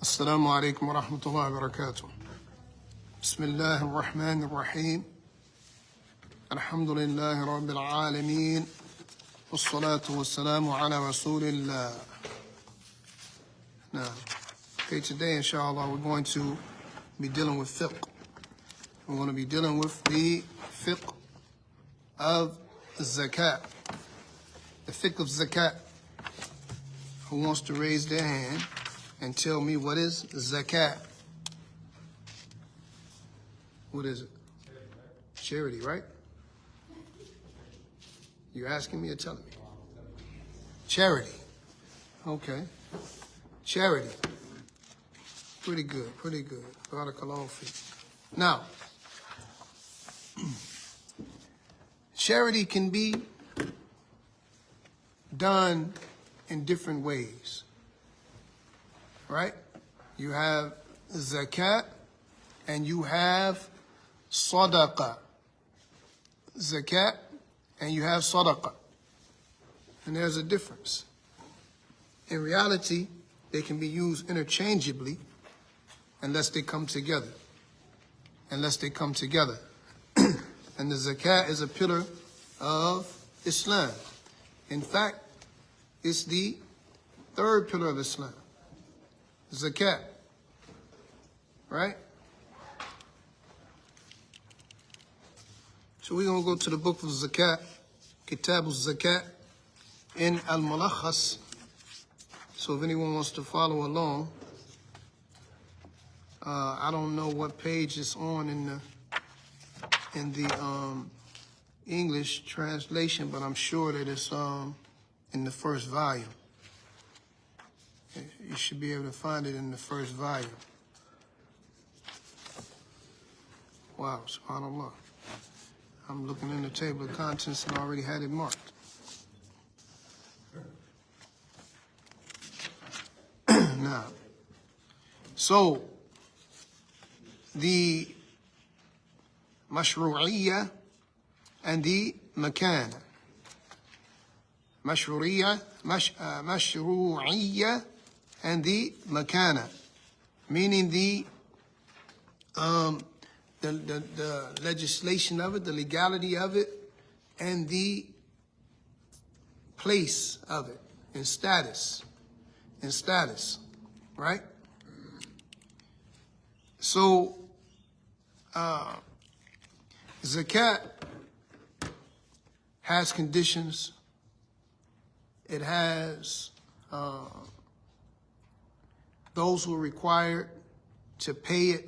السلام عليكم ورحمة الله وبركاته. بسم الله الرحمن الرحيم. الحمد لله رب العالمين والصلاة والسلام على رسول الله. Now, okay, today inshallah we're going to be dealing with fiqh. We're going to be dealing with the fiqh of zakat. The fiqh of zakat. Who wants to raise their hand and tell me what is zakat? What is it? Charity, right? You're asking me or telling me? Charity. Okay. Charity. Pretty good, pretty good. Barakallahu feek. Now, charity can be done in different ways, right? You have zakat and you have sadaqah. Zakat and you have sadaqah. And there's a difference. In reality, they can be used interchangeably unless they come together. Unless they come together. And the zakat is a pillar of Islam. In fact, it's the third pillar of Islam. Zakat. Right? So we're going to go to the book of Zakat, Kitab al-Zakat, in Al-Mulakhas. So if anyone wants to follow along, I don't know what page it's on in the English translation, but I'm sure that it's in the first volume. You should be able to find it in the first volume. Wow, subhanAllah. I'm looking in the table of contents and I already had it marked. Now, so the mashru'iyya and the makana. Mashru'iyya and the makana, meaning the legislation of it, the legality of it, and the place of it, and status, right? So, zakat has conditions. It has those who are required to pay it,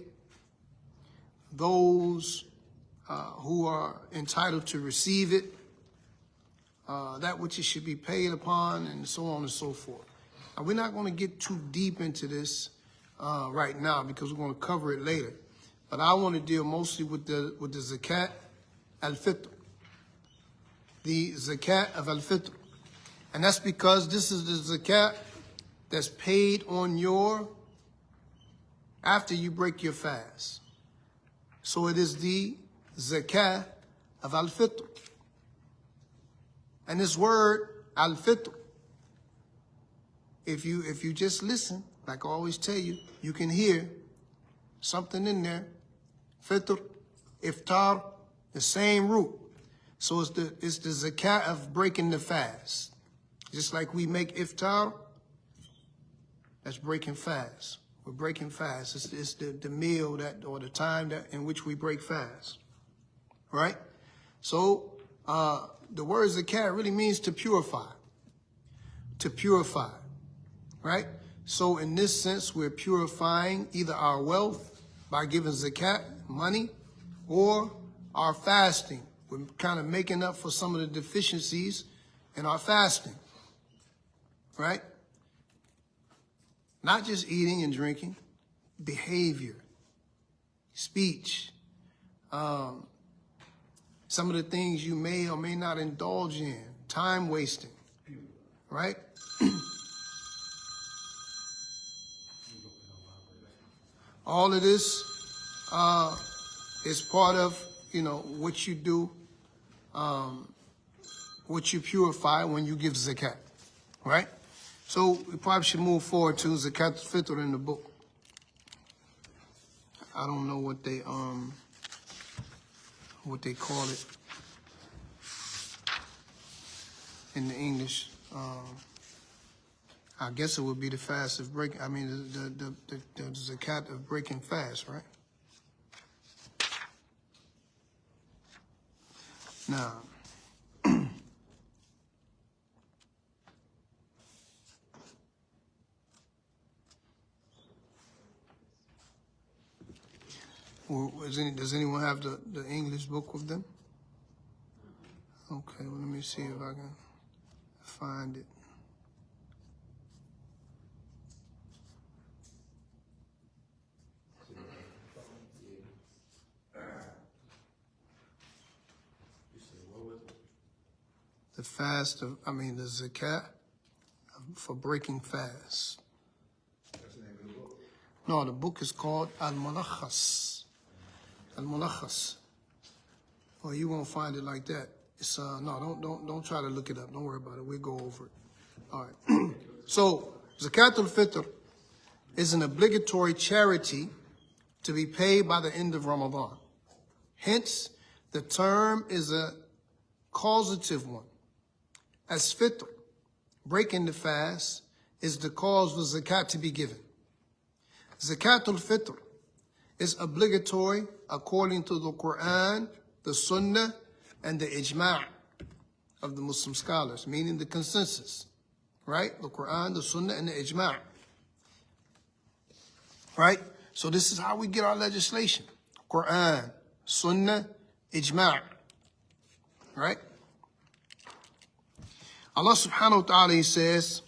those who are entitled to receive it, that which it should be paid upon, and so on and so forth. Now, we're not going to get too deep into this right now because we're going to cover it later. But I want to deal mostly with the zakat al-fitr, the zakat of al-fitr. And that's because this is the zakat that's paid on after you break your fast. So it is the zakat of al-fitr. And this word al-fitr, if you just listen, like I always tell you, you can hear something in there. Fitr, iftar, the same root. So it's the zakat of breaking the fast. Just like we make iftar, that's breaking fast. We're breaking fast. It's the meal or the time in which we break fast, right? So the word zakat really means to purify, right? So in this sense, we're purifying either our wealth by giving zakat, money, or our fasting. We're kind of making up for some of the deficiencies in our fasting, right? Not just eating and drinking, behavior, speech, some of the things you may or may not indulge in, time wasting, right? All of this is part of, what you do, what you purify when you give zakat, right? So we probably should move forward to Zakaatul-Fitr in the book. I don't know what they call it in the English. I guess it would be the fast of breaking. I mean, the zakat of breaking fast, right? Now, does anyone have the English book with them? Okay, well, let me see if I can find it. The fast of, the zakat for breaking fast. That's the name of the book. No, the book is called Al-Mulakhas. Al-Mulakhas. Well, you won't find it like that. It's no, don't try to look it up. Don't worry about it. We'll go over it. All right. So, Zakaatul-Fitr is an obligatory charity to be paid by the end of Ramadan. Hence, the term is a causative one. As fitr, breaking the fast, is the cause for zakat to be given. Zakaatul-Fitr is obligatory according to the Quran, the Sunnah, and the ijma' of the Muslim scholars, meaning the consensus, right? The Quran, the Sunnah, and the ijma', right? So this is how we get our legislation. Quran, Sunnah, ijma', right? Allah subhanahu wa ta'ala, he says,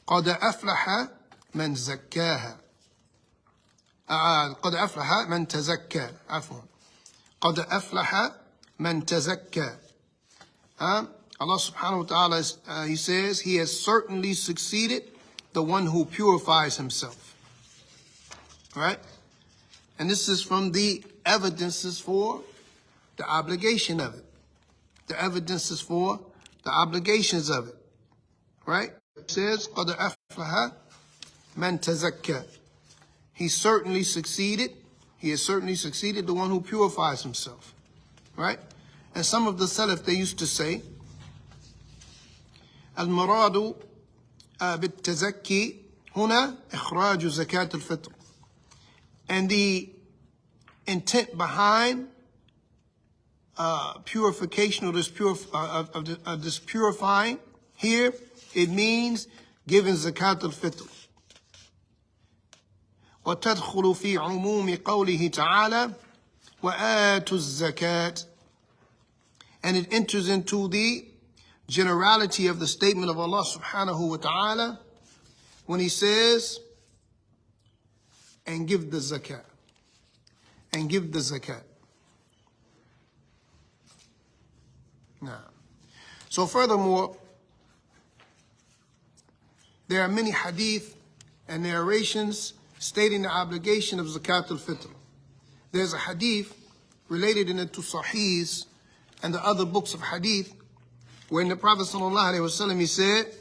قَدْ أَفْلَحَ مَنْ زَكَّاهَا قَدْ أَفْلَحَ مَنْ تَزَكَّى عفوا قَدْ أَفْلَحَ مَنْ تَزَكَّى Allah subhanahu wa ta'ala, he says, he has certainly succeeded the one who purifies himself. Right? And this is from the evidences for the obligation of it. The evidences for the obligations of it. Right? It says, قَدْ أَفْلَحَ مَنْ تَزَكَّى. He has certainly succeeded the one who purifies himself. Right? And some of the Salaf, they used to say, المراد بالتزكي هنا إخراج زكاة الفطر. And the intent behind purification or this purifying here, it means giving zakat al-fitr. وتدخل في عموم قوله تعالى وآتوا الزكاة. And it enters into the generality of the statement of Allah subhanahu wa ta'ala when he says, and give the zakat. And give the zakat. Now, so furthermore, there are many hadith and narrations stating the obligation of Zakaatul-Fitr. There's a hadith related in the two Sahihs and the other books of hadith, when the Prophet ﷺ, he said,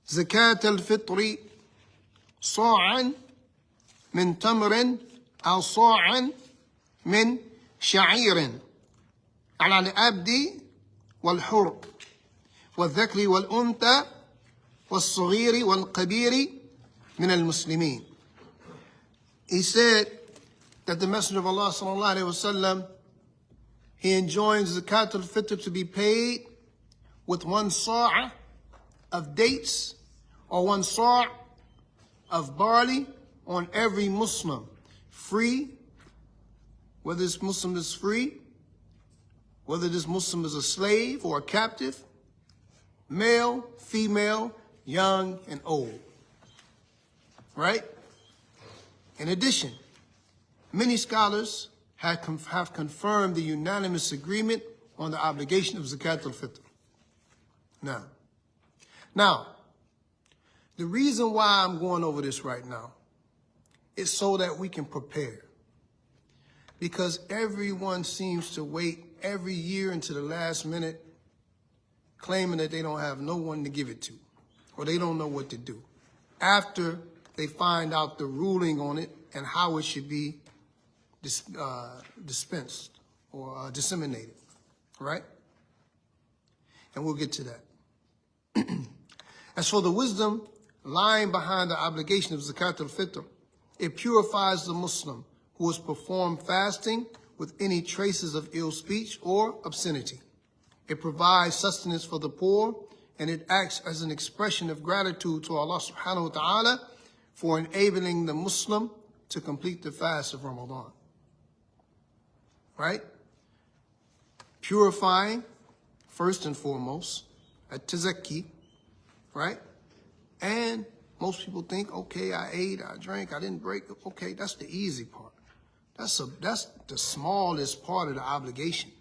Zakaatul-Fitri صاعا من تمر أو صاعا من شعير على العبد والحر والذكر والأنثى والصغير والكبير من المسلمين. He said that the Messenger of Allah sallallahu alaihi wasallam, he enjoins Zakaatul-Fitr to be paid with 1 sa' of dates or 1 sa' of barley on every Muslim, free, whether this Muslim is free, whether this Muslim is a slave or a captive, male, female, young, and old. Right? In addition, many scholars have confirmed the unanimous agreement on the obligation of Zakaatul-Fitr. Now, the reason why I'm going over this right now is so that we can prepare. Because everyone seems to wait every year into the last minute, claiming that they don't have no one to give it to, or they don't know what to do. After they find out the ruling on it and how it should be dispensed or disseminated, right? And we'll get to that. As for the wisdom lying behind the obligation of Zakaatul-Fitr, it purifies the Muslim who has performed fasting with any traces of ill speech or obscenity. It provides sustenance for the poor, and it acts as an expression of gratitude to Allah subhanahu wa ta'ala for enabling the Muslim to complete the fast of Ramadan. Right? Purifying, first and foremost, at-tazakki, right? And most people think, okay, I ate, I drank, I didn't break. Okay, that's the easy part. That's the smallest part of the obligation,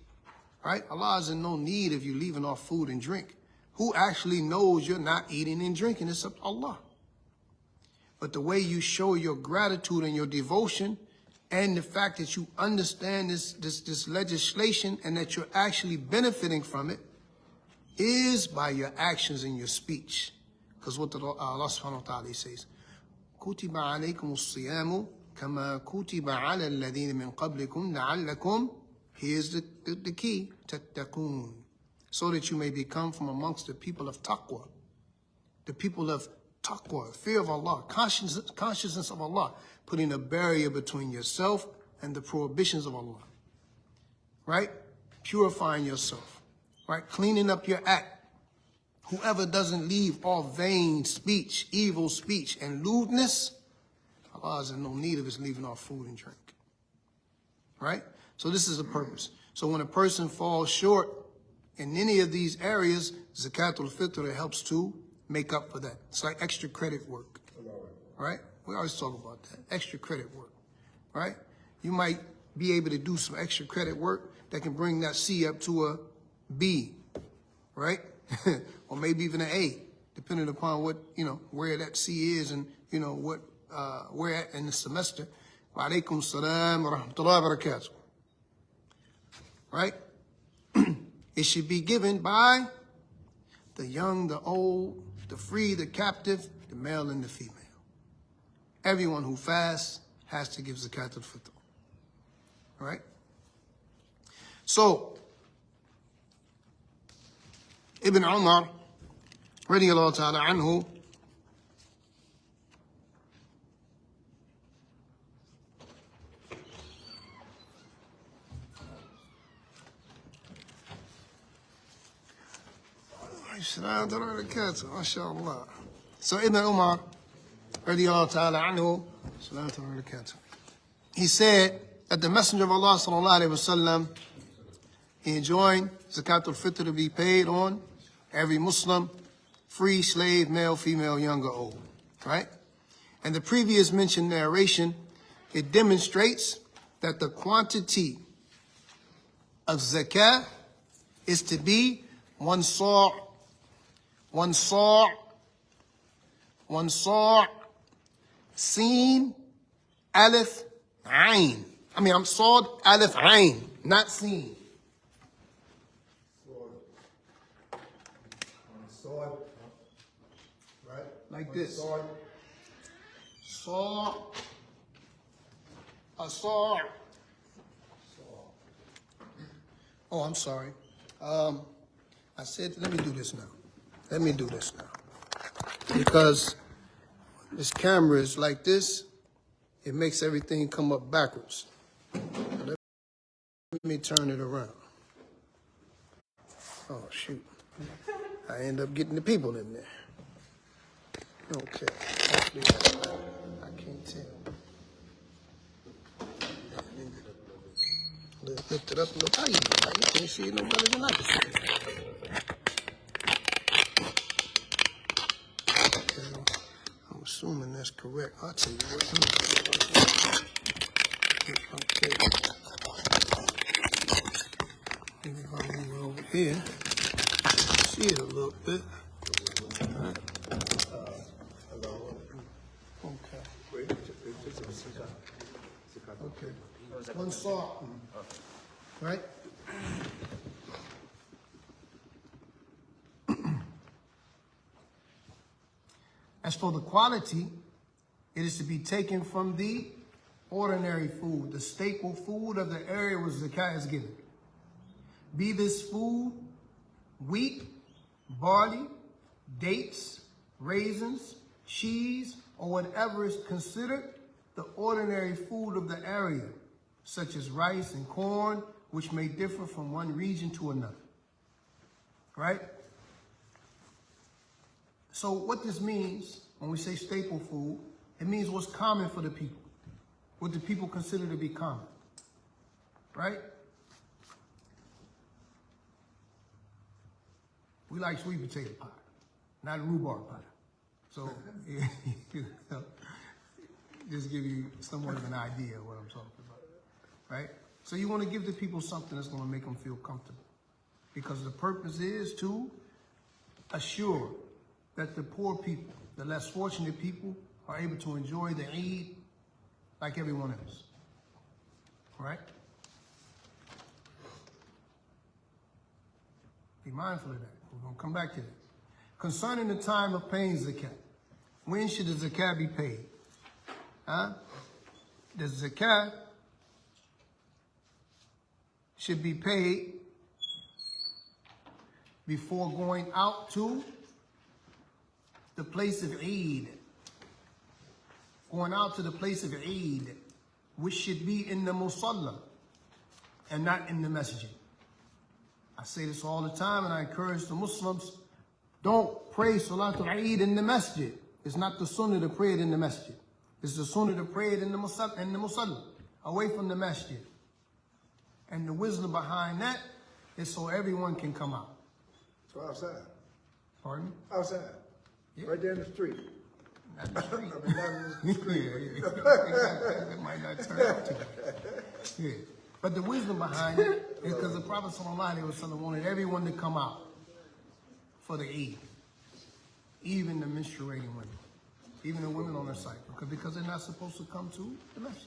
right? Allah is in no need of you leaving off food and drink. Who actually knows you're not eating and drinking except Allah? But the way you show your gratitude and your devotion and the fact that you understand this legislation and that you're actually benefiting from it is by your actions and your speech. Because what Allah subhanahu wa ta'ala says, كُتِبَ عَلَيْكُمُ الصِّيَامُ كَمَا كُتِبَ عَلَى الَّذِينَ مِنْ قَبْلِكُمْ لَعَلَّكُمْ, here's the key, تَتَّقُونَ, so that you may become from amongst the people of taqwa. The people of taqwa, fear of Allah, consciousness of Allah, putting a barrier between yourself and the prohibitions of Allah. Right? Purifying yourself. Right? Cleaning up your act. Whoever doesn't leave all vain speech, evil speech, and lewdness, Allah is in no need of us leaving off food and drink. Right? So this is the purpose. So when a person falls short in any of these areas, Zakaatul-Fitr helps to make up for that. It's like extra credit work. Right? We always talk about that. Extra credit work. Right? You might be able to do some extra credit work that can bring that C up to a B. Right? Or maybe even an A, depending upon what, where that C is and, what, where at in the semester. Wa alaikum salam wa rahmatullahi wa barakatuh. Right? It should be given by the young, the old, the free, the captive, the male and the female. Everyone who fasts has to give Zakaatul-Fitr. Right? So, Ibn Umar, radiyallahu ta'ala anhu, MashaAllah. So Ibn Umar, radiyallahu ta'ala anhu, he said that the Messenger of Allah sallallahu alayhi wa sallam, he enjoined Zakaatul-Fitr to be paid on every Muslim, free, slave, male, female, young or old, right? And the previous mentioned narration, it demonstrates that the quantity of zakah is to be one sa', sin, alif, ayn. I'm sad, alif, ayn, not sin. Sword. Right? Like this. Sword. Saw. A saw. Oh, I'm sorry. I said, let me do this now. Because this camera is like this, it makes everything come up backwards. Let me turn it around. Oh, shoot. I end up getting the people in there. Okay. I can't tell. Lift it up a little higher. You can't see it no better than I can see it. Okay. I'm assuming that's correct. I'll tell you what. Okay. Maybe if I move over here, see it a little bit. All right. Okay. One saw. Right? As for the quality, it is to be taken from the ordinary food, the staple food of the area where zakat is given. Be this food wheat, barley, dates, raisins, cheese, or whatever is considered the ordinary food of the area, such as rice and corn, which may differ from one region to another. Right? So what this means, when we say staple food, it means what's common for the people, what the people consider to be common. Right? We like sweet potato pie, not rhubarb pie. So, just give you somewhat of an idea of what I'm talking about, right? So you want to give the people something that's going to make them feel comfortable, because the purpose is to assure that the poor people, the less fortunate people, are able to enjoy the Eid like everyone else, right? Be mindful of that. We're going to come back to that. Concerning the time of paying zakat, when should the zakat be paid? The zakat should be paid before going out to the place of Eid. Going out to the place of Eid, which should be in the musalla and not in the masjid. I say this all the time, and I encourage the Muslims, don't pray Salatul Eid in the masjid. It's not the sunnah to pray it in the masjid. It's the sunnah to pray it in the musalla, away from the masjid. And the wisdom behind that is so everyone can come out. So outside. Pardon me? Outside. Yeah. Right there in the street. Not in the street. I mean, not in the street. Yeah. It might not turn out to that. Yeah. But the wisdom behind it is because the Prophet ﷺ wanted everyone to come out for the Eid. Even the menstruating women. Even the women on their cycle. Because they're not supposed to come to the masjid.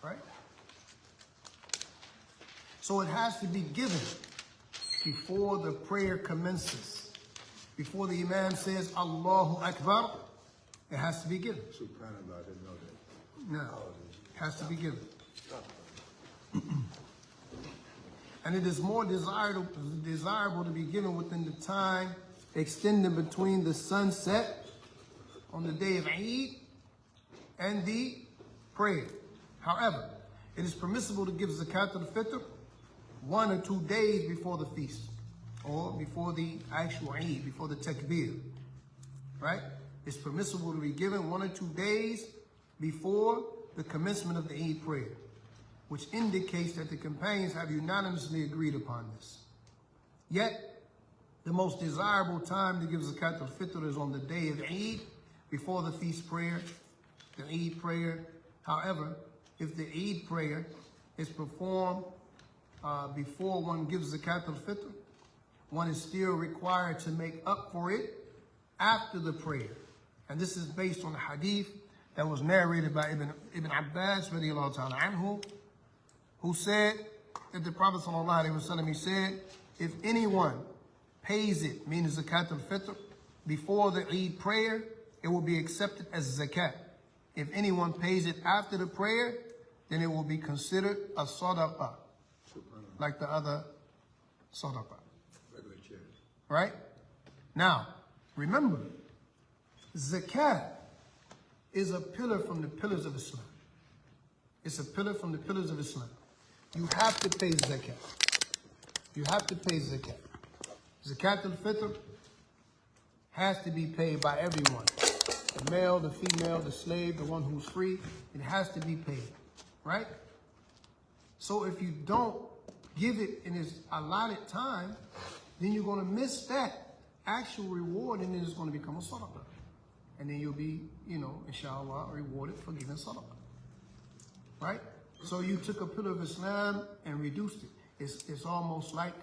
Right? So it has to be given before the prayer commences. Before the Imam says, Allahu Akbar, it has to be given. SubhanAllah, I didn't know that. No, it has to be given. And it is more desirable to be given within the time extending between the sunset on the day of Eid and the prayer. However, it is permissible to give Zakaatul-Fitr 1 or 2 days before the feast, or before the actual Eid, before the takbir, right? It's permissible to be given 1 or 2 days before the commencement of the Eid prayer, which indicates that the companions have unanimously agreed upon this. Yet, the most desirable time to give Zakaatul-Fitr is on the day of Eid, before the feast prayer, the Eid prayer. However, if the Eid prayer is performed before one gives Zakaatul-Fitr, one is still required to make up for it after the prayer. And this is based on a hadith that was narrated by Ibn Abbas, radiallahu ta'ala anhu, who said that the Prophet sallallahu alaihi wasallam, he said, if anyone pays it, meaning Zakaatul-Fitr, before the Eid prayer, it will be accepted as zakat. If anyone pays it after the prayer, then it will be considered a sadaqah, like the other sadaqah. Right? Now, remember, zakat is a pillar from the pillars of Islam. It's a pillar from the pillars of Islam. You have to pay zakat. You have to pay zakat. Zakaatul-Fitr has to be paid by everyone. The male, the female, the slave, the one who's free. It has to be paid. Right? So if you don't give it in its allotted time, then you're going to miss that actual reward, and then it's going to become a sadaqah. And then you'll be, inshallah, rewarded for giving sadaqah. Right? So you took a pillar of Islam and reduced it. It's almost like,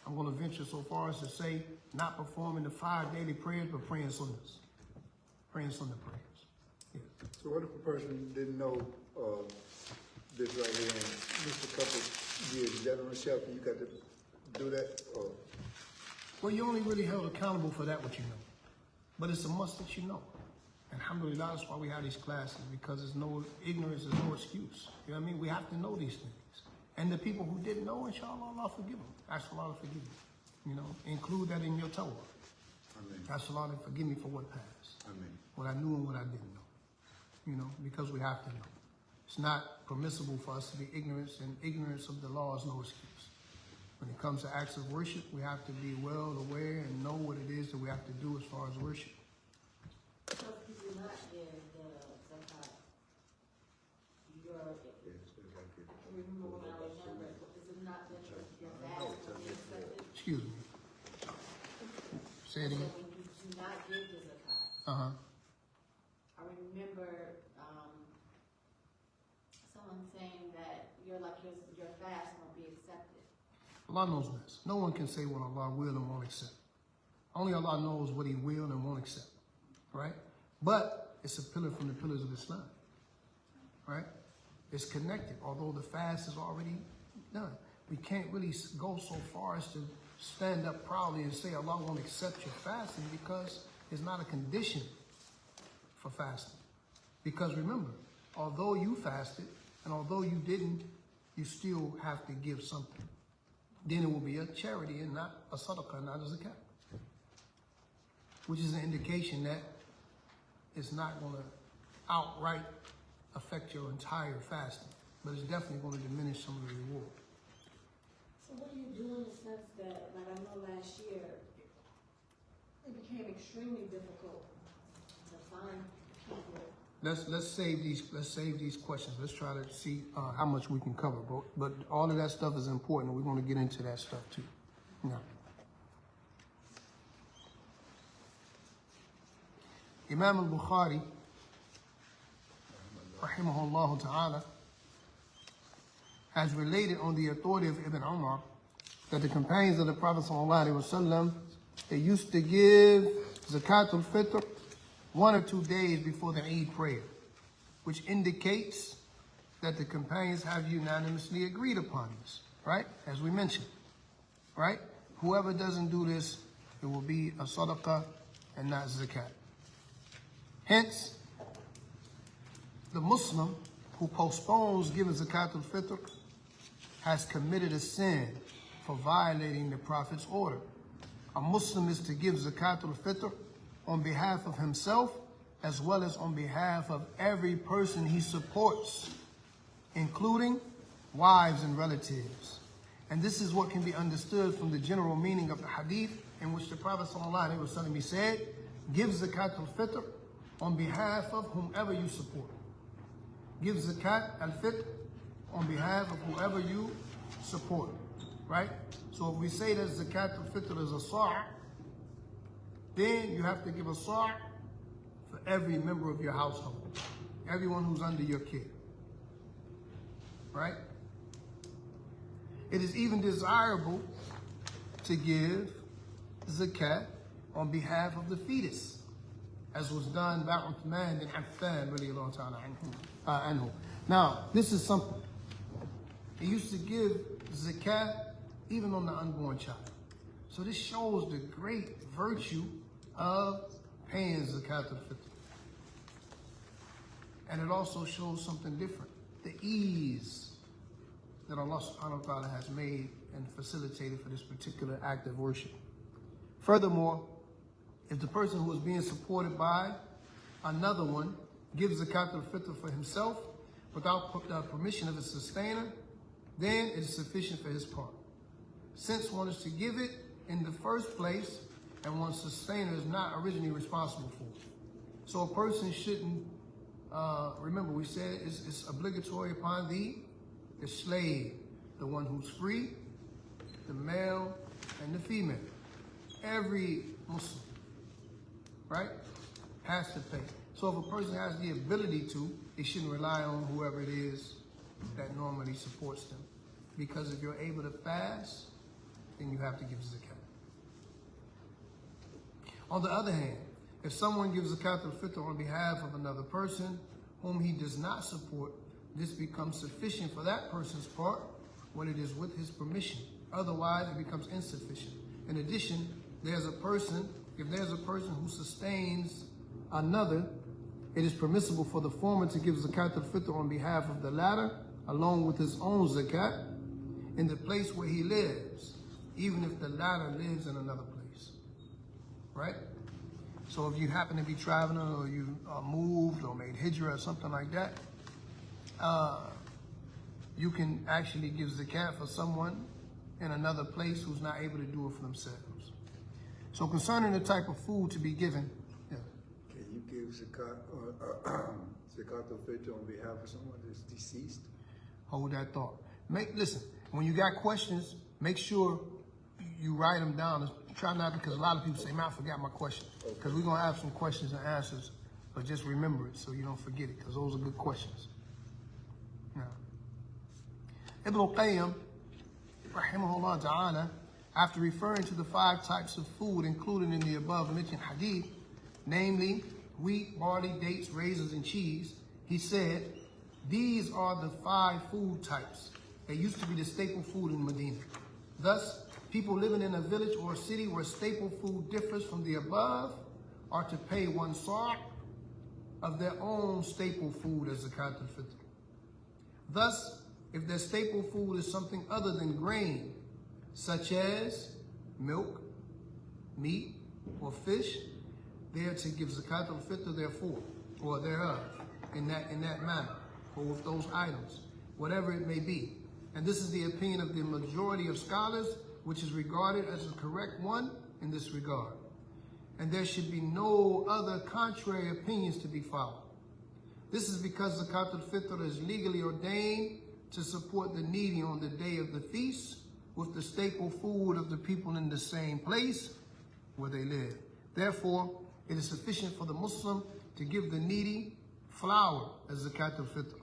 I'm going to venture so far as to say, not performing the 5 daily prayers, but praying sunnahs. Praying sunnah prayers. Yeah. So what if a person didn't know this right here and missed a couple years? Is that on the shelf and you got to do that? Or? Well, you only really held accountable for that what you know. But it's a must that you know. Alhamdulillah, that's why we have these classes, because ignorance is no excuse. You know what I mean? We have to know these things. And the people who didn't know, inshallah, Allah forgive them. Ask Allah to forgive them. You know, include that in your Torah. Amen. Ask Allah to forgive me for what passed. Amen. What I knew and what I didn't know. You know, because we have to know. It's not permissible for us to be ignorant, and ignorance of the law is no excuse. When it comes to acts of worship, we have to be well aware and know what it is that we have to do as far as worship. So if you do not give the zakat, remember when I remember, is it not that your fast will be accepted? Excuse me. Say it So again. when you do not give the zakat, Uh-huh. I remember someone saying that your fast won't be accepted. Allah knows best. No one can say what Allah will and won't accept. Only Allah knows what He will and won't accept. Right? But it's a pillar from the pillars of Islam. Right? It's connected, although the fast is already done. We can't really go so far as to stand up proudly and say Allah won't accept your fasting, because it's not a condition for fasting. Because remember, although you fasted and although you didn't, you still have to give something. Then it will be a charity and not a sadaqah, not a zakat. Which is an indication that it's not going to outright affect your entire fasting, but it's definitely going to diminish some of the reward. So what do you do in the sense that, like I know last year, it became extremely difficult to find people. Let's save these questions. Let's try to see how much we can cover. But all of that stuff is important. We're going to get into that stuff too. Yeah. Imam al-Bukhari, rahimahullah ta'ala, has related on the authority of Ibn Umar that the companions of the Prophet ﷺ, they used to give Zakaatul-Fitr 1 or 2 days before the Eid prayer, which indicates that the companions have unanimously agreed upon this, right? As we mentioned, right? Whoever doesn't do this, it will be a sadaqah and not zakat. Hence, the Muslim who postpones giving Zakaatul-Fitr has committed a sin for violating the Prophet's order. A Muslim is to give Zakaatul-Fitr on behalf of himself as well as on behalf of every person he supports, including wives and relatives. And this is what can be understood from the general meaning of the hadith in which the Prophet ﷺ said, give Zakaatul-Fitr on behalf of whomever you support. Give Zakat al-Fitr on behalf of whoever you support, right? So if we say that Zakat al-Fitr is a sa', then you have to give a sa' for every member of your household, everyone who's under your care, right? It is even desirable to give Zakat on behalf of the fetus, as was done by Uthman bin Affan radiyallahu ta'ala anhu. Now, this is something. He used to give zakat even on the unborn child. So this shows the great virtue of paying Zakaatul-Fitr. And it also shows something different. The ease that Allah subhanahu wa ta'ala has made and facilitated for this particular act of worship. Furthermore, if the person who is being supported by another one gives Zakaatul-Fitr for himself without permission of his sustainer, then it is sufficient for his part. Since one is to give it in the first place and one's sustainer is not originally responsible for it. So a person shouldn't, remember we said it's obligatory upon the slave, the one who's free, the male and the female. Every Muslim, right, has to pay. So if a person has the ability to, they shouldn't rely on whoever it is that normally supports them. Because if you're able to fast, then you have to give zakat. On the other hand, if someone gives Zakaatul-Fitr on behalf of another person whom he does not support, this becomes sufficient for that person's part when it is with his permission. Otherwise, it becomes insufficient. In addition, if there's a person who sustains another it is permissible for the former to give Zakaatul-Fitr on behalf of the latter, along with his own zakat, in the place where he lives, even if the latter lives in another place. Right? So if you happen to be traveling, or you moved or made hijrah or something like that, you can actually give zakat for someone in another place who's not able to do it for themselves. So concerning the type of food to be given, Can you give Zakaatul-Fitr on behalf of someone that's deceased? hold that thought. Listen, when you got questions, make sure you write them down. Try not, because a lot of people say, man, I forgot my question. Because we're going to have some questions and answers, but just remember it so you don't forget it, because those are good questions. Now, Ibn al-Qayyim, rahimahullah ta'ala, after referring to the 5 types of food included in the above mentioned hadith, namely wheat, barley, dates, raisins, and cheese, he said, these are the 5 food types that used to be the staple food in Medina. Thus, people living in a village or a city where staple food differs from the above are to pay 1 sa' of their own staple food as Zakaatul-Fitr. Thus, if their staple food is something other than grain, such as milk, meat, or fish, they are to give Zakaatul-Fitr therefore, or thereof, in that manner, or with those items, whatever it may be. And this is the opinion of the majority of scholars, which is regarded as the correct one in this regard. And there should be no other contrary opinions to be followed. This is because Zakaatul-Fitr is legally ordained to support the needy on the day of the feast with the staple food of the people in the same place where they live. Therefore, it is sufficient for the Muslim to give the needy flour as Zakaatul-Fitr.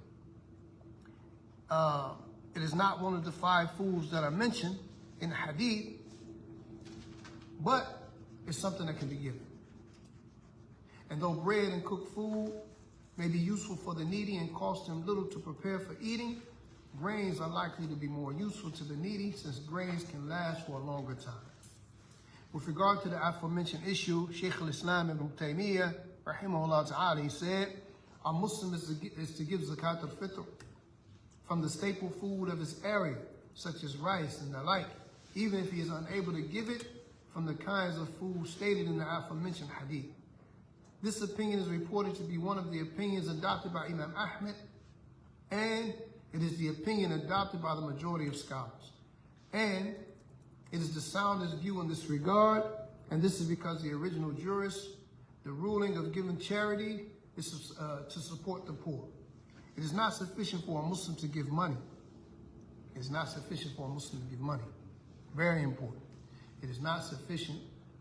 It is not one of the 5 foods that are mentioned in the hadith, but it's something that can be given. And though bread and cooked food may be useful for the needy and cost them little to prepare for eating, grains are likely to be more useful to the needy since grains can last for a longer time. With regard to the aforementioned issue, Shaykh al-Islam ibn Taymiyyah, rahimahullah ta'ala, he said, a Muslim is to give Zakaatul-Fitr from the staple food of his area, such as rice and the like, even if he is unable to give it from the kinds of food stated in the aforementioned hadith. This opinion is reported to be one of the opinions adopted by Imam Ahmed, and it is the opinion adopted by the majority of scholars. And it is the soundest view in this regard, and this is because the original jurist, the ruling of giving charity is to support the poor. It is not sufficient for a Muslim to give money. It is not sufficient for a Muslim to give money. Very important. It is not sufficient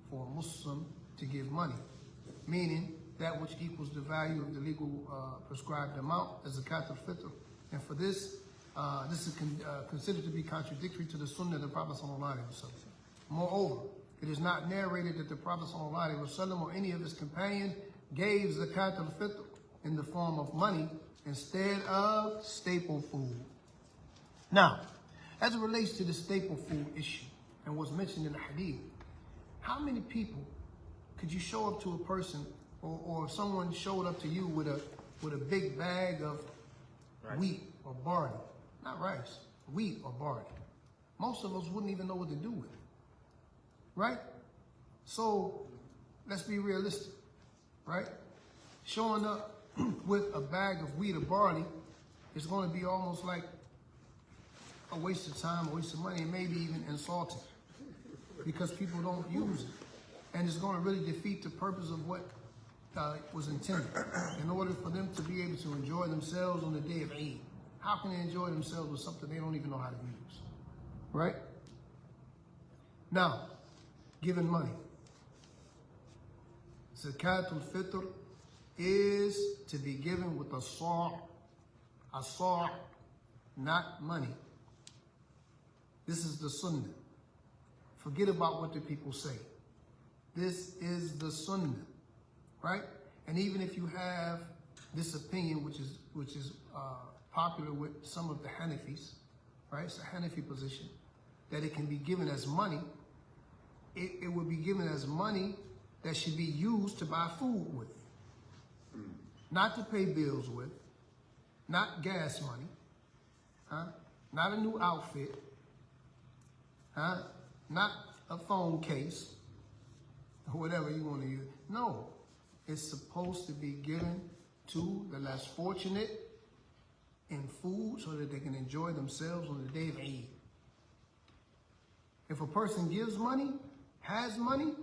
for a Muslim to give money, meaning that which equals the value of the legal prescribed amount as Zakaatul-Fitr. And for this, this is considered to be contradictory to the Sunnah of the Prophet ﷺ. Moreover, it is not narrated that the Prophet ﷺ or any of his companions gave Zakaatul-Fitr in the form of money instead of staple food. Now, as it relates to the staple food issue and what's mentioned in the hadith, how many people could you show up to a person, or if someone showed up to you with a big bag of wheat or barley, not rice, wheat or barley? Most of us wouldn't even know what to do with it, right? So let's be realistic, right? Showing up with a bag of wheat or barley is going to be almost like a waste of time, a waste of money, and maybe even insulting, because people don't use it. And it's going to really defeat the purpose of what was intended. In order for them to be able to enjoy themselves on the day of Eid, how can they enjoy themselves with something they don't even know how to use? Right? Now, giving money. Zakaatul-Fitr is to be given with a sa', not money. This is the Sunnah. Forget about what the people say. This is the Sunnah, right? And even if you have this opinion, which is popular with some of the Hanafis, right? It's a Hanafi position, that it can be given as money. It would be given as money that should be used to buy food with. not to pay bills with, not gas money, not a new outfit, not a phone case, or whatever you want to use. No, it's supposed to be given to the less fortunate in food so that they can enjoy themselves on the day of Eid. If a person gives money, has money,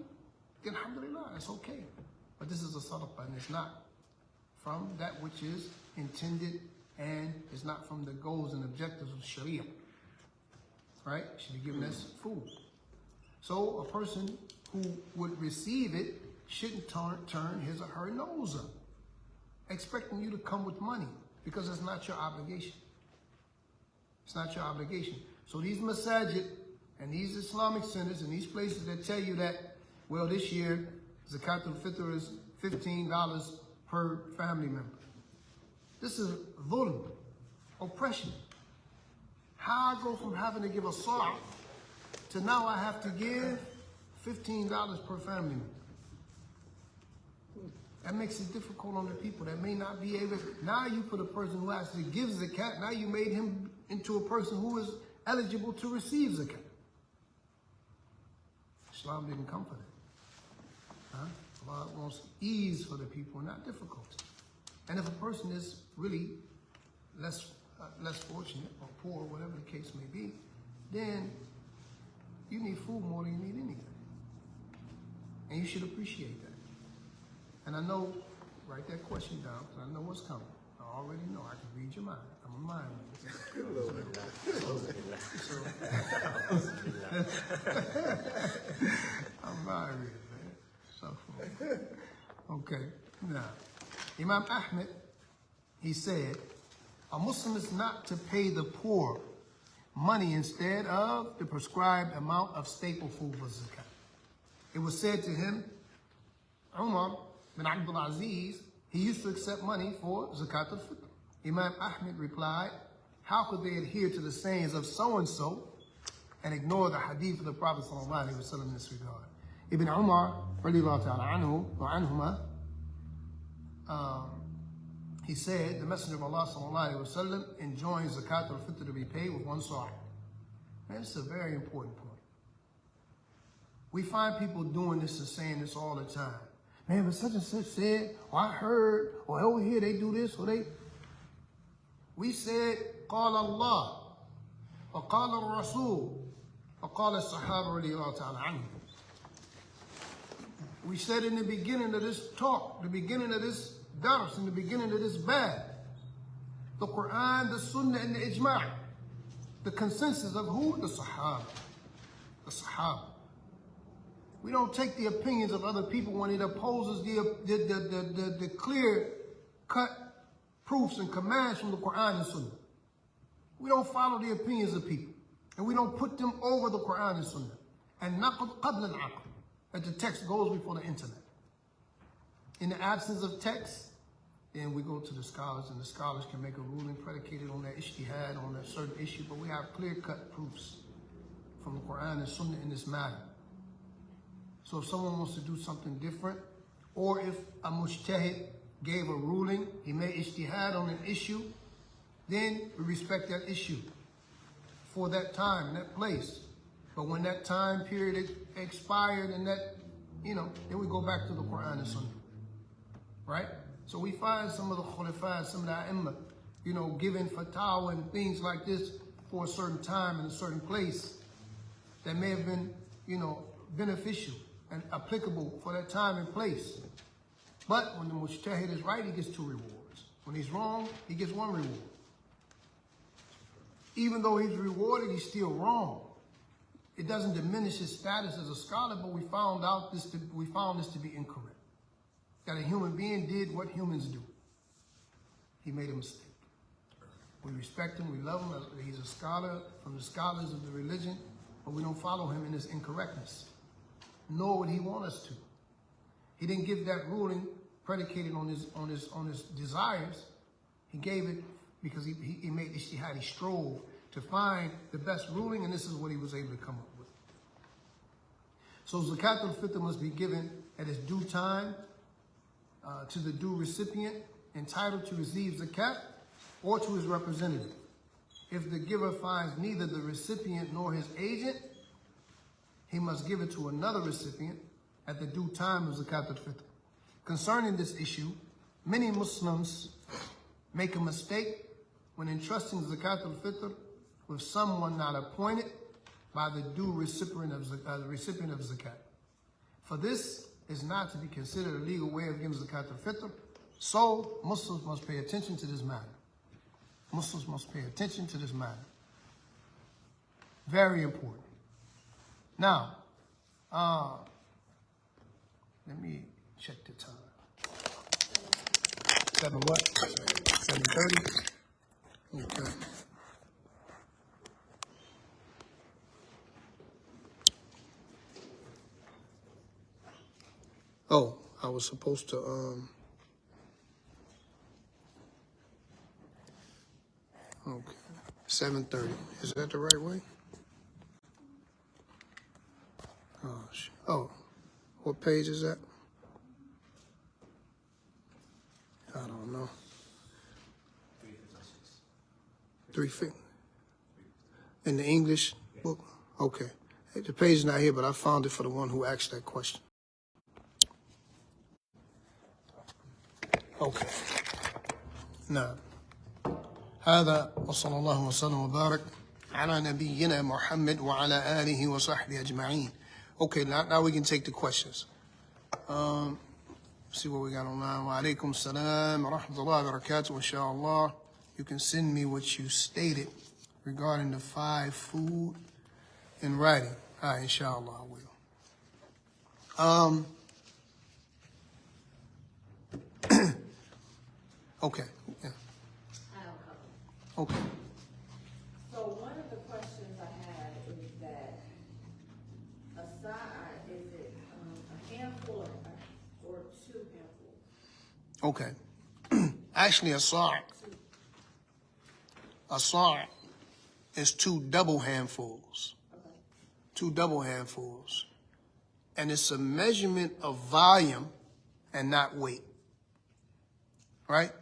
then alhamdulillah, that's okay. But this is a sadaqah, and it's not from that which is intended, and it's not from the goals and objectives of Sharia. Right? It should be given as food. So a person who would receive it shouldn't turn his or her nose up, expecting you to come with money, because it's not your obligation. It's not your obligation. So these masajid and these Islamic centers and these places that tell you that, well, this year, Zakaatul-Fitr is $15 per family member. This is dhulm, oppression. How I go from having to give a saw to now I have to give $15 per family member. That makes it difficult on the people that may not be able. Now you put a person who has to give zakat, now you made him into a person who is eligible to receive zakat. Islam didn't come for that. Allah wants ease for the people, not difficulty. And if a person is really less fortunate or poor, whatever the case may be, then you need food more than you need anything. And you should appreciate that. And I know, write that question down, because I know what's coming. I already know. I can read your mind. I'm a mind reader. I'm a mind reader, man. So, okay. Now, Imam Ahmed, he said, a Muslim is not to pay the poor money instead of the prescribed amount of staple food for zakat. It was said to him, Umar bin Abdul Aziz, he used to accept money for Zakaatul-Fitr. Imam Ahmed replied, how could they adhere to the sayings of so-and-so and ignore the hadith of the Prophet ﷺ in this regard? Ibn Umar, radiallahu ta'ala anhu, or anhuma, he said, the Messenger of Allah ﷺ enjoined Zakaatul-Fitr to be paid with one saw. Man, this is a very important point. We find people doing this and saying this all the time. Man, but such and such said, or I heard, or over here they do this, or they. We said, قال الله, وقال الرسول, وقال الصحابة رضي الله تعالى عنهم. We said in the beginning of this talk, the beginning of this dars, in the beginning of this bab, the Quran, the Sunnah, and the Ijma', the consensus of who? The Sahaba. The Sahaba. We don't take the opinions of other people when it opposes the clear-cut proofs and commands from the Quran and Sunnah. We don't follow the opinions of people, and we don't put them over the Quran and Sunnah. And naqd qabla al-aql, that the text goes before the intellect. In the absence of text, then we go to the scholars, and the scholars can make a ruling predicated on that ijtihad, on that certain issue, but we have clear-cut proofs from the Quran and Sunnah in this matter. So if someone wants to do something different, or if a mujtahid gave a ruling, he made ijtihad on an issue, then we respect that issue for that time and that place. But when that time period expired and that, then we go back to the Quran and Sunnah. Right? So we find some of the khulafah, some of the a'imma, giving fatwa and things like this for a certain time in a certain place that may have been, beneficial and applicable for that time and place. But when the mujtahid is right, he gets 2 rewards. When he's wrong, he gets 1 reward. Even though he's rewarded, he's still wrong. It doesn't diminish his status as a scholar, but we found this to be incorrect. That a human being did what humans do. He made a mistake. We respect him, we love him. He's a scholar from the scholars of the religion, but we don't follow him in his incorrectness. Nor would he want us to. He didn't give that ruling predicated on his desires. He gave it because he made ijtihad. He strove to find the best ruling, and this is what he was able to come up with. So Zakaatul-Fitr must be given at its due time to the due recipient, entitled to receive zakat or to his representative. If the giver finds neither the recipient nor his agent, he must give it to another recipient at the due time of Zakaatul-Fitr. Concerning this issue, many Muslims make a mistake when entrusting Zakaatul-Fitr with someone not appointed by the due recipient of zakat. For this is not to be considered a legal way of giving Zakaatul-Fitr, so Muslims must pay attention to this matter. Muslims must pay attention to this matter. Very important. Now, let me check the time. 7 what? 7:30? Okay. Oh, I was supposed to, okay, 7:30. Is that the right way? Oh, what page is that? I don't know. 350. In the English book? Okay. The page is not here, but I found it for the one who asked that question. Okay. نعم. هذا وصلى الله وسلم وبارك على نبينا محمد وعلى آله وصحبه أجمعين. Okay, now we can take the questions. See what we got online. Wa alaikum salam wa rahmatullahi wa barakatuh. Inshallah, you can send me what you stated regarding the 5 food in writing. Inshallah, I will. Okay. Yeah. I have a couple. Okay. So one of the questions I had is that aside, is it a handful or 2 handfuls? Okay. Actually, a sa' is 2 double handfuls. Okay. 2 double handfuls. And it's a measurement of volume and not weight. Right?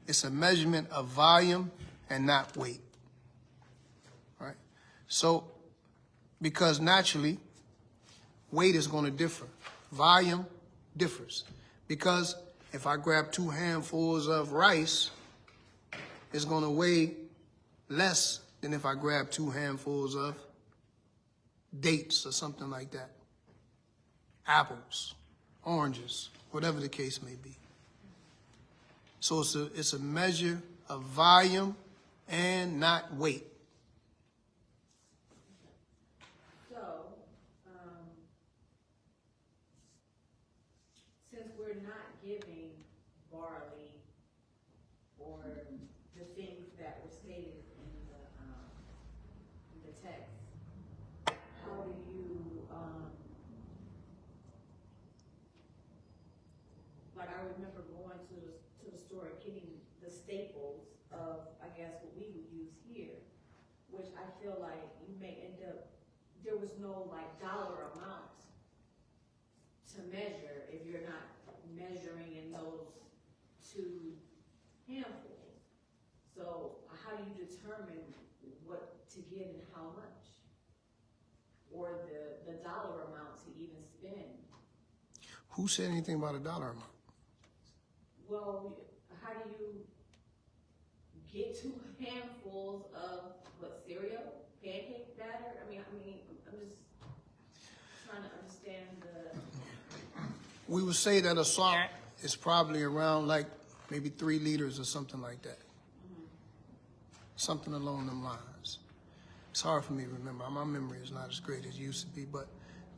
It's a measurement of volume and not weight. Right? So, because naturally, weight is going to differ. Volume differs. Because if I grab 2 handfuls of rice, it's going to weigh less than if I grab 2 handfuls of dates or something like that. Apples, oranges, whatever the case may be. So it's a measure of volume and not weight. So, since we're not giving barley or the things that were stated in the text, how do you, like I remember going to the store and getting the staples of, I guess, what we would use here, which I feel like you may end up, there was no like dollar amount to measure if you're not measuring in those 2 handfuls. So how do you determine what to give and how much? Or the dollar amount to even spend? Who said anything about a dollar amount? Well, how do you get 2 handfuls of what, cereal, pancake batter? I mean, I'm just trying to understand the. We would say that a sa' is probably around like maybe 3 liters or something like that. Something along them lines. It's hard for me to remember. My memory is not as great as it used to be, but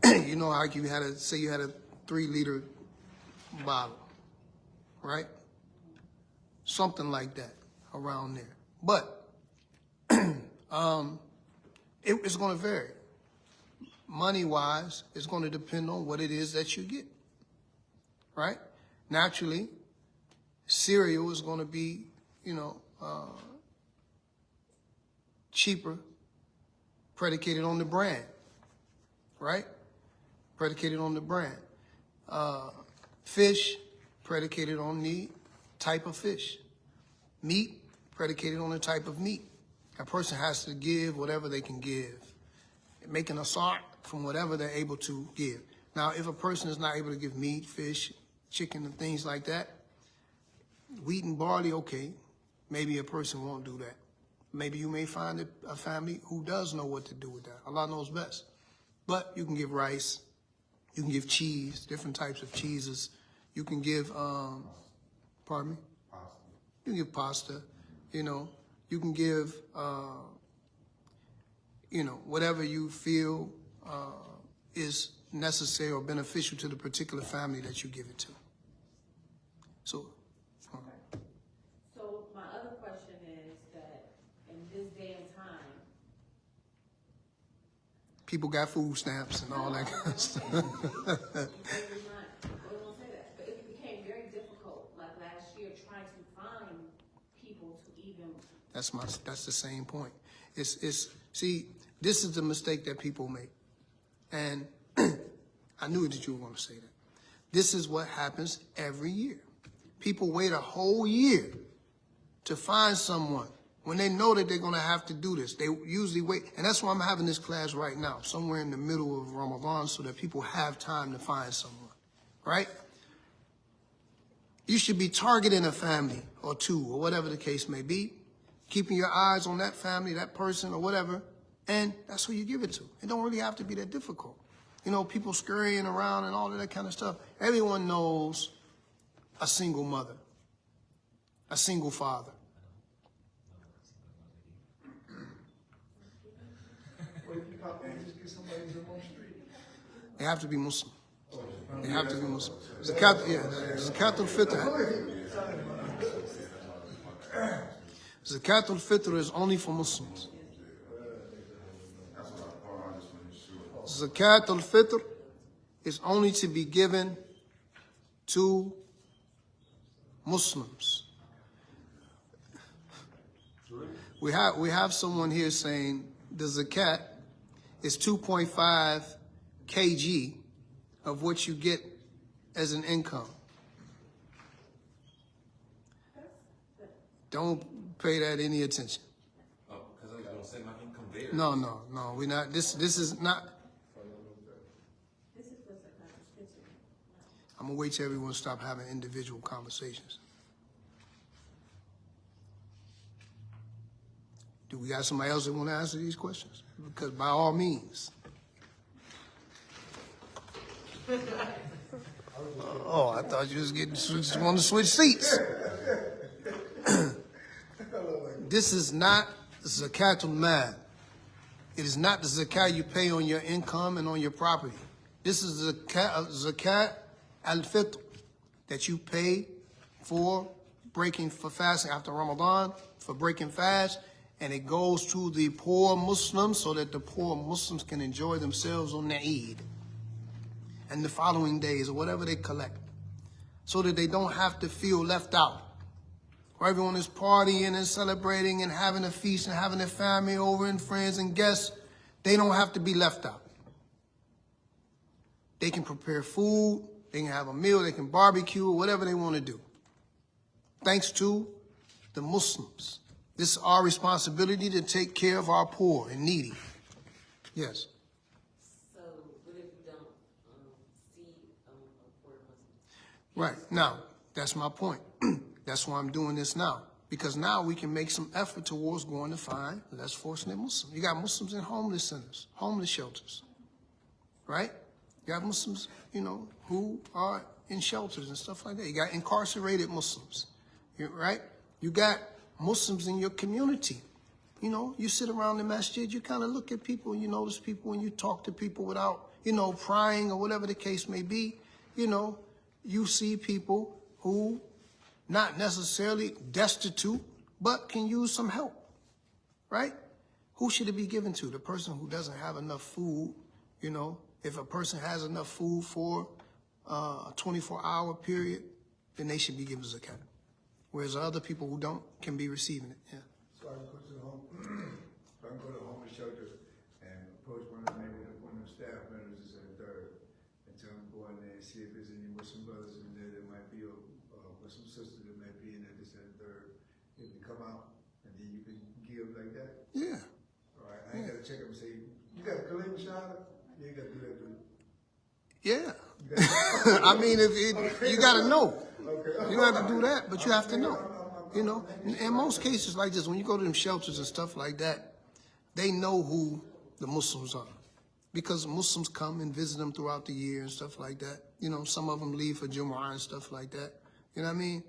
you know, like you had a 3-liter bottle, right? Something like that around there. But it's going to vary. Money-wise, it's going to depend on what it is that you get, right? Naturally, cereal is going to be, cheaper, predicated on the brand, right? Predicated on the brand. Fish, predicated on the type of fish. Meat, predicated on the type of meat. A person has to give whatever they can give, making a sort from whatever they're able to give. Now, if a person is not able to give meat, fish, chicken, and things like that, wheat and barley, okay, maybe a person won't do that. Maybe you may find a family who does know what to do with that. Allah knows best. But you can give rice, you can give cheese, different types of cheeses. You can give, pardon me? Pasta. You can give pasta, You can give, whatever you feel is necessary or beneficial to the particular family that you give it to. So, So my other question is that in this day and time, people got food stamps and all that kind of stuff. we won't say that, but it became very difficult, like last year, trying to find people to even. That's the same point. See, this is the mistake that people make. And I knew that you were going to say that. This is what happens every year. People wait a whole year to find someone when they know that they're going to have to do this. They usually wait. And that's why I'm having this class right now, somewhere in the middle of Ramadan, so that people have time to find someone, right? You should be targeting a family or two or whatever the case may be, keeping your eyes on that family, that person or whatever, and that's who you give it to. It don't really have to be that difficult. People scurrying around and all of that kind of stuff. Everyone knows a single mother, a single father. They have to be Muslim. They have to be Muslim. Zakaatul-Fitr. Zakaatul-Fitr is only for Muslims. Zakaatul-Fitr is only to be given to Muslims. We have someone here saying the zakat is 2.5 kg of what you get as an income. Don't pay that any attention. Oh, because I was going to say my income there. No, we're not. This is not. This is the Zakaatul-Fitr. I'm gonna wait till everyone stop having individual conversations. Do we got somebody else that want to answer these questions? Because by all means. Oh, I thought you was just want to switch seats. This is not Zakatul Mal. It is not the zakat you pay on your income and on your property. This is Zakat al-Fitr that you pay for fasting after Ramadan, for breaking fast, and it goes to the poor Muslims so that the poor Muslims can enjoy themselves on the Eid and the following days or whatever they collect, so that they don't have to feel left out. Where everyone is partying and celebrating and having a feast and having their family over and friends and guests, they don't have to be left out. They can prepare food, they can have a meal, they can barbecue, whatever they want to do. Thanks to the Muslims. This is our responsibility to take care of our poor and needy. Yes. So, what if you don't see a poor Muslim? Right. Now, that's my point. That's why I'm doing this now. Because now we can make some effort towards going to find less fortunate Muslims. You got Muslims in homeless centers, homeless shelters. Right? You got Muslims, who are in shelters and stuff like that. You got incarcerated Muslims. Right? You got Muslims in your community. You sit around the masjid, you kind of look at people, you notice people when you talk to people without, prying or whatever the case may be. You see people who not necessarily destitute, but can use some help, right? Who should it be given to? The person who doesn't have enough food, if a person has enough food for a 24-hour period, then they should be given zakat. Whereas other people who don't can be receiving it, yeah. So I can go to the homeless shelter and approach one of the staff members and tell them go in there and see if there's any Muslim brothers in there that might be, or Muslim sisters that might be in If you come out, and then you can give like that? Yeah. All right, I ain't gotta check up and say, you got a collecting shot? You ain't gotta do that, do you? Yeah. I mean, you got to know. Okay. You don't have to do that, but you have to know. You know, in most cases like this, when you go to them shelters and stuff like that, they know who the Muslims are. Because Muslims come and visit them throughout the year and stuff like that. You know, some of them leave for Jumu'ah and stuff like that. You know what I mean?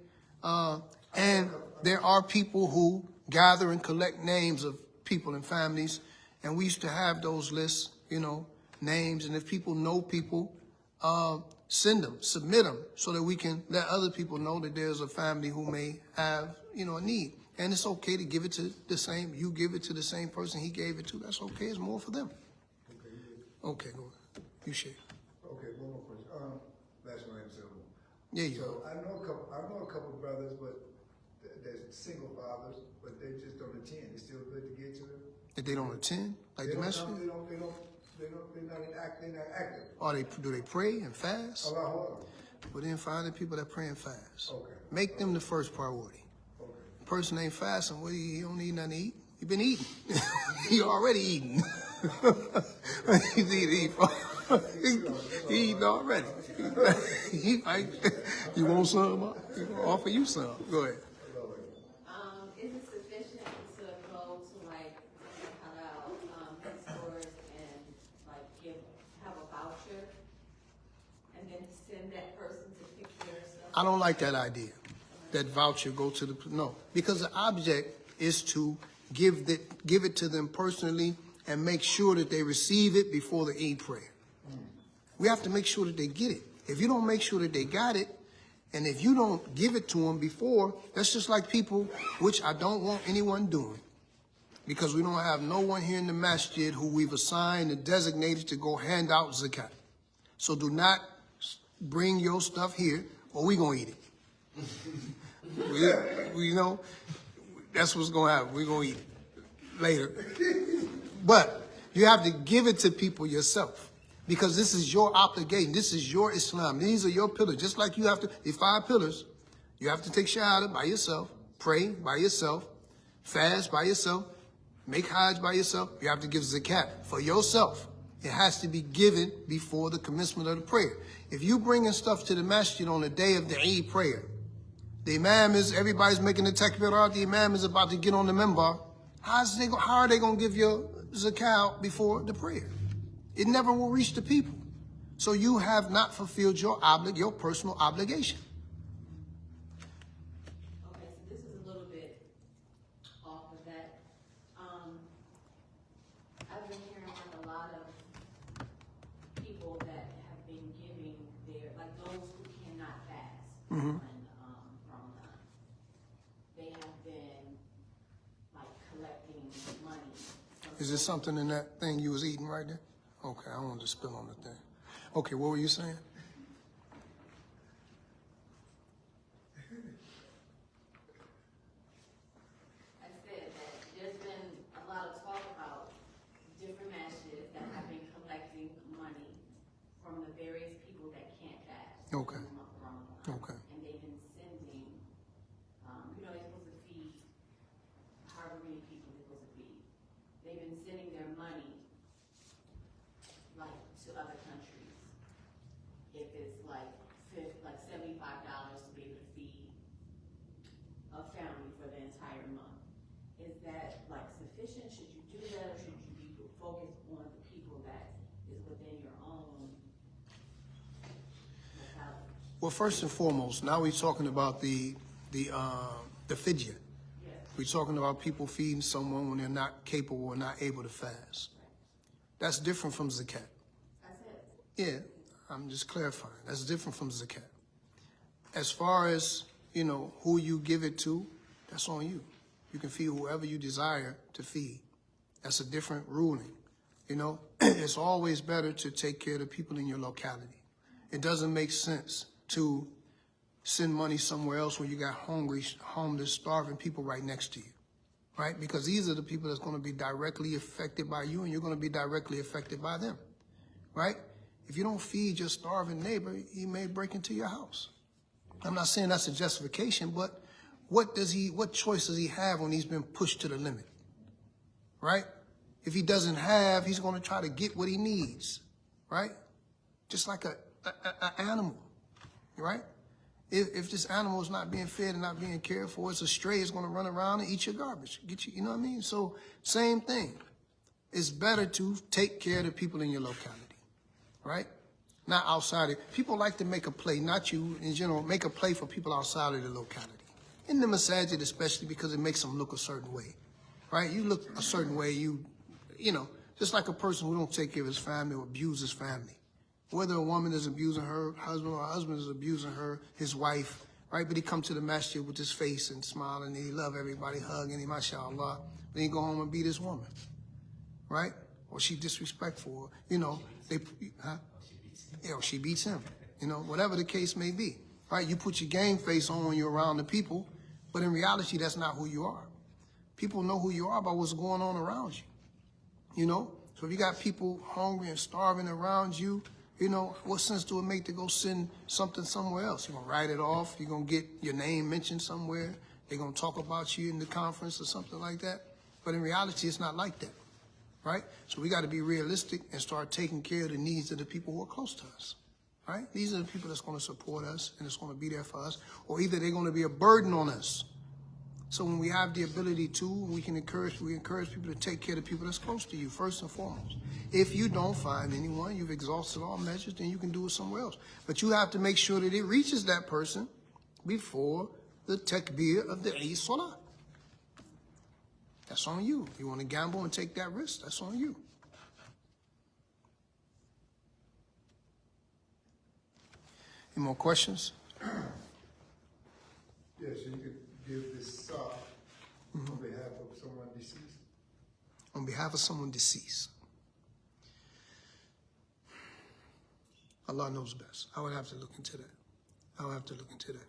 And there are people who gather and collect names of people and families. And we used to have those lists, you know, names. And if people know people, send them, submit them, so that we can let other people know that there's a family who may have, you know, a need. And it's okay to give it to the same, you give it to the same person he gave it to. That's okay. It's more for them. Okay, go ahead. You share. Okay, one more question. Last one, so. Yeah, you So I know a couple of brothers, but they're single fathers, but they just don't attend. It's still good to get to them. If they don't attend, like the message, They're not active. or do they pray and fast? Allahu Akbar. Well, then find the people that pray and fast. Okay. Make them the first priority. Okay. Person ain't fasting, well, he don't need nothing to eat. He been eating. He already eating. He's eating. He eating already. He like, you want some? He gonna offer you some. Go ahead. Is it sufficient to go to like stores and like have a voucher and then send that person to pick their stuff? I don't like that idea. That voucher go to the, no, because the object is to give it to them personally and make sure that they receive it before the Eid prayer. We have to make sure that they get it. If you don't make sure that they got it, and if you don't give it to them before, that's just like people, which I don't want anyone doing, because we don't have no one here in the masjid who we've assigned and designated to go hand out zakat. So do not bring your stuff here, or we gonna eat it. we you know, that's what's gonna happen. We're gonna eat it later. But you have to give it to people yourself, because this is your obligation. This is your Islam. These are your pillars. Just like you have to, the 5 pillars, you have to take shahada by yourself, pray by yourself, fast by yourself, make hajj by yourself. You have to give zakat for yourself. It has to be given before the commencement of the prayer. If you bringing stuff to the masjid on the day of the Eid prayer, the imam everybody's making the takbirat, the imam is about to get on the minbar, how are they going to give your zakat before the prayer? It never will reach the people. So you have not fulfilled your personal obligation. Okay, so this is a little bit off of that. I've been hearing like a lot of people that have been giving like those who cannot fast when Ramadan. They have been like collecting money. Is there something in that thing you was eating right there? Okay, I don't want to spill on the thing. Okay, what were you saying? I said that there's been a lot of talk about different masjids that have been collecting money from the various people that can't fast. Okay. in the month of Ramadan. Okay. And they've been sending, they're supposed to feed however many people they're supposed to feed. They've been sending their money like to other countries. If it's like $75 to be able to feed a family for the entire month. Is that like sufficient? Should you do that, or should you be focused on the people that is within your own locality? Well, first and foremost, now we're talking about the fidya. Yes. We're talking about people feeding someone when they're not capable or not able to fast. That's different from zakat. That's it. Yeah, I'm just clarifying. That's different from zakat. As far as, who you give it to, that's on you. You can feed whoever you desire to feed. That's a different ruling. It's always better to take care of the people in your locality. It doesn't make sense to send money somewhere else when you got hungry, homeless, starving people right next to you, right? Because these are the people that's going to be directly affected by you, and you're going to be directly affected by them, right? If you don't feed your starving neighbor, he may break into your house. I'm not saying that's a justification, but what choice does he have when he's been pushed to the limit? Right? If he doesn't have, he's going to try to get what he needs. Right? Just like an animal. Right? If this animal is not being fed and not being cared for, it's a stray, it's going to run around and eat your garbage. You know what I mean? So, same thing. It's better to take care of the people in your locality. Right? Not outside it. People like to make a play, not you in general, make a play for people outside of the locality. In the masajid especially, because it makes them look a certain way. Right? You look a certain way, you know, just like a person who don't take care of his family or abuse his family. Whether a woman is abusing her husband or a husband is abusing his wife, right? But he come to the masjid with his face and smiling and he love everybody, hugging him, mashallah. Then he go home and beat his woman, right? Or she disrespectful, you know, or she beats him, you know, whatever the case may be, right? You put your game face on when you're around the people, but in reality, that's not who you are. People know who you are by what's going on around you, you know? So if you got people hungry and starving around you, you know, what sense do it make to go send something somewhere else? You're going to write it off. You're going to get your name mentioned somewhere. They're going to talk about you in the conference or something like that. But in reality, it's not like that, right? So we got to be realistic and start taking care of the needs of the people who are close to us, right? These are the people that's going to support us and it's going to be there for us, or either they're going to be a burden on us. So when we have the ability to, we encourage people to take care of the people that's close to you, first and foremost. If you don't find anyone, you've exhausted all measures, then you can do it somewhere else. But you have to make sure that it reaches that person before the takbir of the Eid Salah. That's on you. You want to gamble and take that risk, that's on you. Any more questions? Yes, you could give this soft on behalf of someone deceased. On behalf of someone deceased. Allah knows best. I would have to look into that.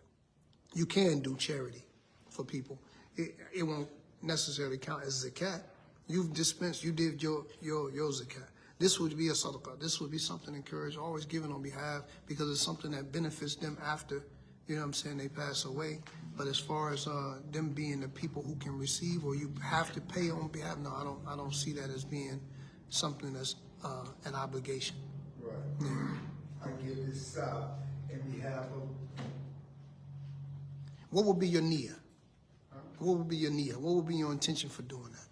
You can do charity for people. It won't necessarily count as zakat. You've dispensed, you did your zakat. This would be a sadaqah. This would be something encouraged, always given on behalf, because it's something that benefits them after, you know what I'm saying, they pass away. But as far as them being the people who can receive, or you have to pay on behalf, no, I don't see that as being something that's an obligation. Right. Yeah. I give this soft in behalf of. What would be your niyyah? What would be your niyyah? What would be your intention for doing that?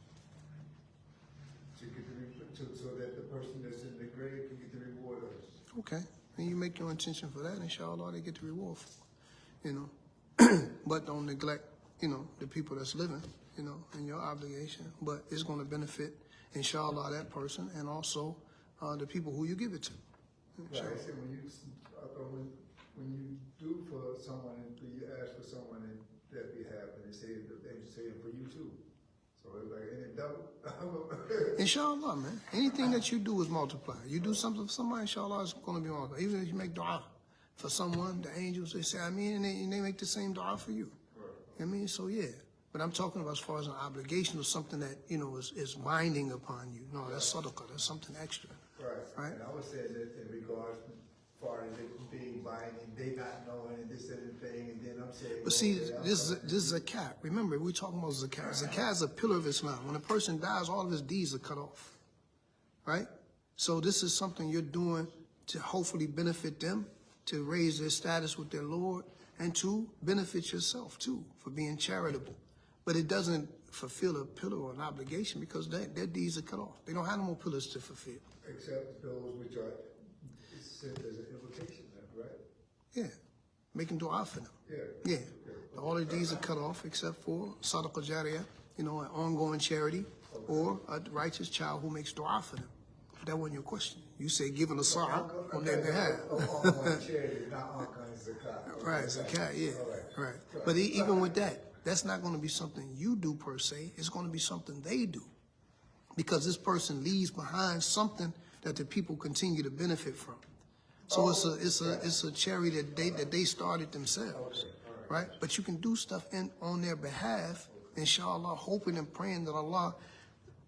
So that the person that's in the grave can get the reward of it. Okay. And you make your intention for that, inshallah, they get the reward for it, you know. But don't neglect, you know, the people that's living, you know, and your obligation. But it's going to benefit, inshallah, that person and also the people who you give it to. Right. I said when you do for someone and you ask for someone in that behalf, and they say it for you too. So it's like, and it double. Inshallah, man. Anything that you do is multiplied. You do something for somebody, inshallah, it's going to be multiplied. Even if you make dua for someone, the angels, they say, I mean, and they make the same dua for you. Right. I mean, so yeah. But I'm talking about as far as an obligation or something that, you know, is binding upon you. No, that's sadaqah. That's something extra. Right. And I would say that in regards as far as it being binding, they not knowing and this and the thing, and then I'm saying. But see, this zakat. Remember, we're talking about zakat. Zakat is a pillar of Islam. When a person dies, all of his deeds are cut off. Right? So this is something you're doing to hopefully benefit them, to raise their status with their Lord, and to benefit yourself too, for being charitable. But it doesn't fulfill a pillar or an obligation because their deeds are cut off. They don't have no more pillars to fulfill. Except those which are sent as an invocation, right? Yeah. Making dua for them. Yeah. Yeah. All of these are cut off except for sadaqah jariyah, you know, an ongoing charity, or a righteous child who makes dua for them. That wasn't your question. You say giving a sa'a on their behalf. Ongoing charity, not ongoing zakat. Right, zakat, yeah. Right. But even with that, that's not going to be something you do per se. It's going to be something they do. Because this person leaves behind something that the people continue to benefit from. So it's a charity that they started themselves, right? But you can do stuff on their behalf, inshallah, hoping and praying that Allah,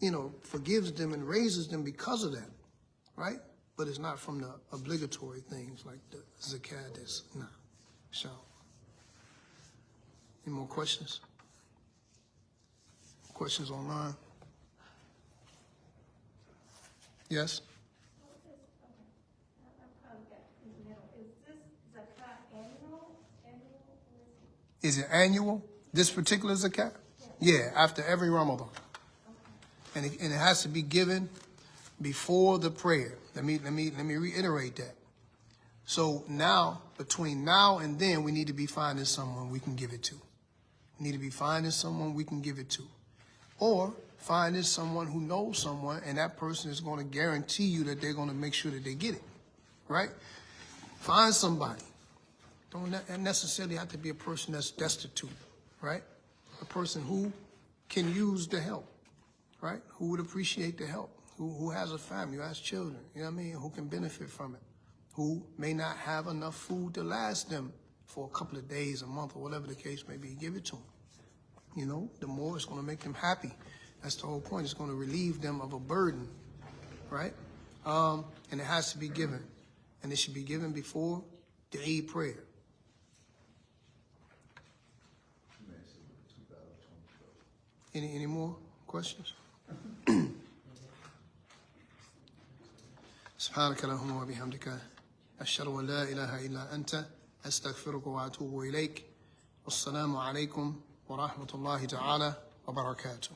you know, forgives them and raises them because of that, right? But it's not from the obligatory things like the zakat. Nah, inshallah. Any more questions? Questions online? Yes? Is it annual? This particular zakat? Yeah, after every Ramadan. And it has to be given before the prayer. Let me reiterate that. So now, between now and then, we need to be finding someone we can give it to. We need to be finding someone we can give it to. Or finding someone who knows someone, and that person is going to guarantee you that they're going to make sure that they get it. Right? Find somebody. Don't necessarily have to be a person that's destitute. Right? A person who can use the help. Right? Who would appreciate the help. Who has a family, who has children. You know what I mean? Who can benefit from it. Who may not have enough food to last them for a couple of days, a month, or whatever the case may be. Give it to them. You know, the more it's going to make them happy. That's the whole point. It's going to relieve them of a burden, right? And it has to be given. And it should be given before the Eid prayer. Any more questions? سبحانك اللهم وبحمدك أشهد أن لا إله إلا أنت أستغفرك وأتوب إليك والسلام عليكم ورحمة الله تعالى وبركاته.